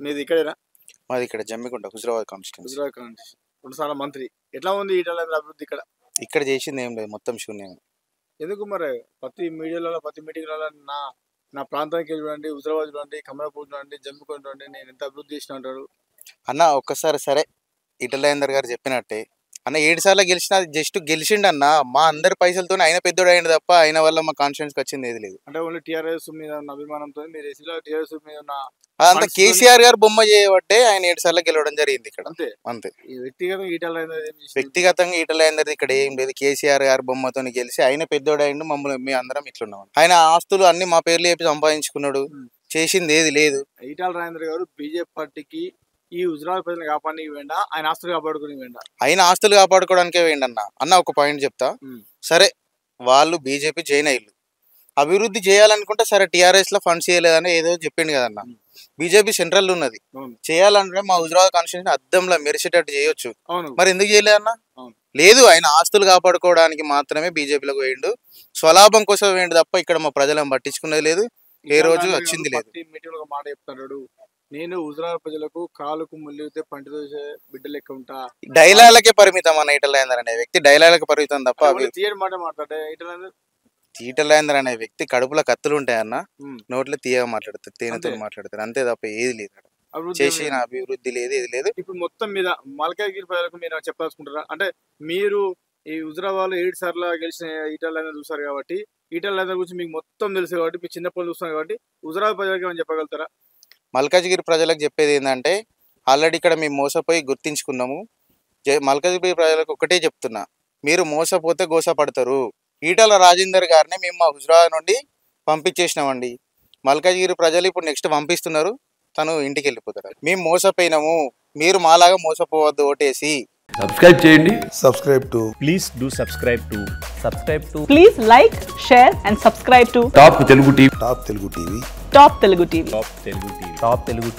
మీది ఇక్కడేనా? మాది ఇక్కడ జమ్మికుంట హుజరాబాద్ కాన్స్టిట్యూన్సీ. హుజరాబాద్ కాన్స్టిట్యూన్సీ. 2 సార్లు మంత్రి. ఎట్లా ఉంది ఈటల రాజేందర్ అభివృద్ధి ఇక్కడ? ఇక్కడ చేసింది ఏం లేదు, మొత్తం శూన్యం. ఎందుకు మరి ప్రతి మీడియాలలో ప్రతి మీటింగ్లలో నా ప్రాంతానికి చూడండి, హుజరాబాద్ చూడండి, కమలాపూర్ చూడండి, జమ్మికుంట చూడండి, నేను ఎంత అభివృద్ధి చేసిన అంటారు. అన్న ఒక్కసారి సరే ఈటల రాజేందర్ గారు చెప్పినట్టే అన్న 7 సార్లు గెలిచినా జస్ట్ గెలిచిండు అన్న. మా అందరి పైసలతో ఆయన పెద్దోడు అయ్యిండు తప్ప ఆయన వల్ల మా కాన్ఫిడెన్స్ వచ్చింది ఏది లేదు. అంటే ఓన్లీ టీఆర్ఎస్ మీద ఉన్న అభిమానంతో మీరు ఎస్సీలో టీఆర్ఎస్ మీద ఉన్న అంత కేసీఆర్ గారు బొమ్మ చేయబట్టే ఆయన 7 సార్లు గెలవడం జరిగింది ఇక్కడ. అంతే అంతే. ఈ వ్యక్తిగతంగా ఈటల రాజేందర్ ఏం చేసిండు? వ్యక్తిగతంగా ఈటల రాజేందర్ ఇక్కడ ఏం లేదు. కేసీఆర్ గారు బొమ్మతో గెలిచి ఆయన పెద్దోడు అయ్యిండు, మమ్మల్ని మీ అందరం ఇట్లున్నాం. ఆయన ఆస్తులు అన్ని మా పేర్లు చెప్పి సంపాదించుకున్నాడు, చేసింది ఏది లేదు. ఈటల రాజేందర్ గారు బీజేపీ పార్టీకి ఈ హుజరాబాద్ ప్రజలను కాపాడడానికి వేండా, ఆయన ఆస్తులు కాపాడుకుని వేండా? ఆయన ఆస్తులు కాపాడుకోవడానికే వేయండి అన్న. ఒక పాయింట్ చెప్తా. సరే వాళ్ళు బీజేపీ జాయిన్ అయ్యారు, అభివృద్ధి చేయాలనుకుంటే సరే టీఆర్ఎస్ లో ఫండ్స్ చేయలేదని ఏదో చెప్పిండు కదన్న. బీజేపీ సెంట్రల్ ఉన్నది, చేయాలంటే మా హుజరాబాద్ కాన్స్టిట్యూన్సీ అద్దంలో మెరిసేటట్టు చేయొచ్చు. మరి ఎందుకు చేయలేదన్న? లేదు, ఆయన ఆస్తులు కాపాడుకోవడానికి మాత్రమే బీజేపీలోకి వేయండు, స్వలాభం కోసం వేయండు తప్ప ఇక్కడ మా ప్రజలను పట్టించుకునేది లేదు, ఏ రోజు వచ్చింది లేదు. మాట చెప్తాడు, నేను హుజరాబాద్ ప్రజలకు కాలుకు ముల్లితే పంటితో బిడ్డ లెక్క ఉంటా. డైలాగ్లకే పరిమితం అన్న ఈటల రాజేందర్ అనే వ్యక్తి, డైలాగ్లకి పరిమితం తప్ప మాట మాట్లాడే ఈటల రాజేందర్ అనే వ్యక్తి కడుపులో కత్తులు ఉంటాయన్న, నోట్లో తీయగా మాట్లాడతారు, తేనెతో మాట్లాడతారు, అంతే తప్ప ఏది లేదు. చేసిన అభివృద్ధి లేదు, ఏది లేదు. ఇప్పుడు మొత్తం మీద మల్కాజ్గిరి ప్రజలకు మీరు చెప్పాల్సుకుంటారా? అంటే మీరు ఈ హుజరాబాద్ 7 సార్లు గెలిచిన ఈటల రాజేందర్ చూసారు కాబట్టి, ఈటల రాజేందర్ గురించి మీకు మొత్తం తెలుసు కాబట్టి, మీ చిన్నప్పుడు చూస్తున్నారు కాబట్టి హుజరాబాద్ ప్రజలకు ఏమైనా చెప్పగలుగుతారా? మల్కాజ్గిరి ప్రజలకు చెప్పేది ఏంటంటే, ఆల్రెడీ ఇక్కడ మేము మోసపోయి గుర్తించుకున్నాము. మల్కాజ్గిరి ప్రజలకు ఒకటే చెప్తున్నా, మీరు మోసపోతే గోసపడతారు. ఈటల రాజేందర్ గారిని మేము మా హుజరాబాద్ నుండి పంపించేసినామండి. మల్కాజ్గిరి ప్రజలు ఇప్పుడు నెక్స్ట్ పంపిస్తున్నారు, తను ఇంటికి వెళ్ళిపోతారు. మేము మోసపోయినాము, మీరు మాలాగా మోసపోవద్దు, ఓటేసి సబ్స్క్రైబ్ చేయండి. Please do subscribe to Please like, share and subscribe to top Telugu TV. Top Telugu TV. Top Telugu TV.